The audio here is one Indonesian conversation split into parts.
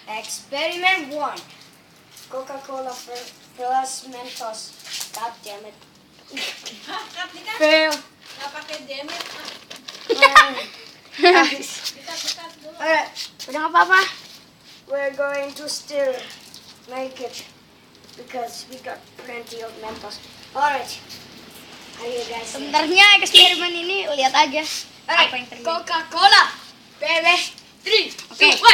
Experiment 1. Coca-Cola plus Mentos. God damn it. Cut nih kan? Fail. Nggak pakai demit. Dekat dulu. Alright, Udah nggak apa-apa. we're going to still make it because we got plenty of Mentos. Alright. Are you guys ready? Sebenarnya eksperimen ini lihat aja Alright, apa yang terjadi. Coca-Cola. Baby. 3, Oke. 2, 1.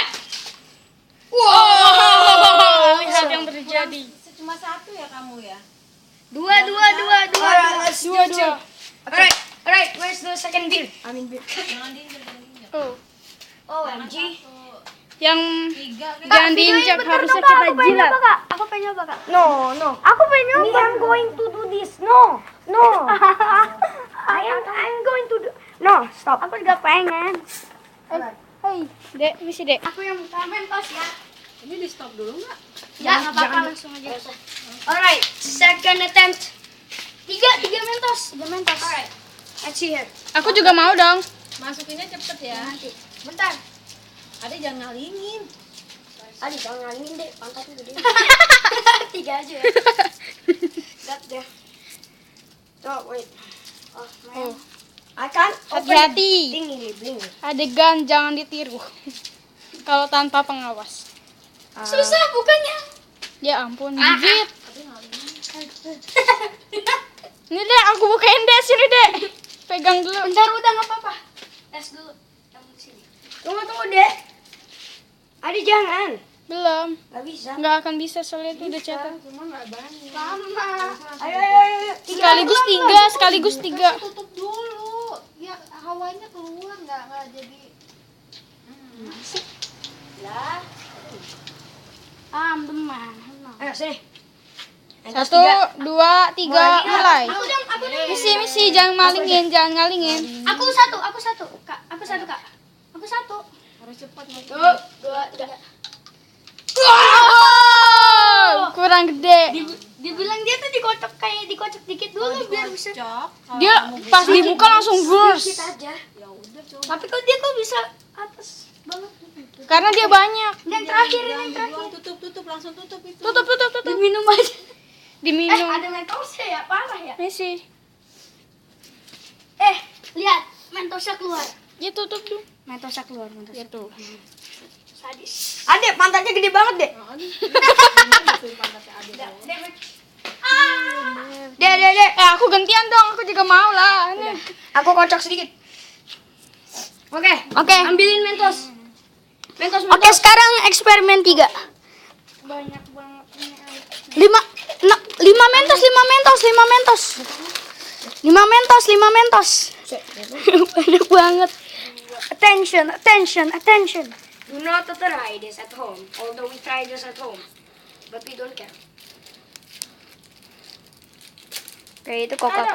Wow. Lihat yang terjadi. Cuma satu ya kamu ya? Dua. Alright, let's do Dua. two. Alright, where's the second beer? I mean beer. Jangan diinjak, jangan diinjak. Oh. OMG. Satu, Yang tiga, kan? jangan diinjak, harusnya kita jilat. Aku pengen nyoba, Kak. No. Aku pengen nyoba. Me, I'm going to do this. No. I'm going to do. No, stop. Aku juga pengen. Hei, Dek, misi Dek. Aku yang minta Mentos ya. Ini di stop dulu nggak? Ya, nggak apa-apa, langsung aja. Alright, second attempt. Tiga Mentos. Alright, let's see here. Aku juga mau dong. Masukinnya cepet ya. Bentar. Ade jangan ngalingin. Adi, jangan ngalingin deh, pantatnya gede. Tiga aja. That there. Oh, wait. Oh, man. Oh, I can't open hati-hati. blingy. Adegan jangan ditiru. Kalau tanpa pengawas. Susah bukannya. Ya ampun, gigit. Ini Dek, aku bukain Dek, sini Dek. Pegang dulu. Bentar, udah nggak apa-apa. Tes dulu. Yang di sini. Tunggu, deh. Adi, jangan. Belum. Gak bisa. Nggak akan bisa soalnya itu udah cetak. Cuma nggak berani. Lama. Ayo. Sekaligus tiga. Tutup dulu. Ya hawanya keluar nggak jadi. Lah. Teman. Ayo, sini. 1, 2, 3, mulai. Aku dong. Misi, jangan ngalingin. Aku satu, Kak. Aku satu. Harus cepat mau. 1, 2, 3. Wow, kurang gede. Dibilang dia tuh dikocok dikit dulu biar bisa. Cok. Dia pas dibuka langsung burst. Dikit aja. Ya udah coba. Tapi kok dia kok bisa atas banget. Karena dia banyak. Yang terakhir Jangan ini terakhir. dibuang, tutup langsung tutup itu. Tutup. Diminum aja. Diminum. Ada Mentosnya ya, parah ya. Misi. Lihat, Mentosnya keluar. Ya tutup dulu. Mentosnya keluar, Mentosnya. Gitu. Sadis. Adek, pantatnya gede banget deh. Dek. Aku gantian dong. Aku juga mau lah. Ini. Aku kocok sedikit. Oke. Ambilin Mentos. Mentos. Oke, sekarang eksperimen 3. Banyak banget ini. 5 Mentos. Banyak banget. Attention. Do not try this at home. Although we tried this at home. But we don't care. Oke, itu Coca-Cola.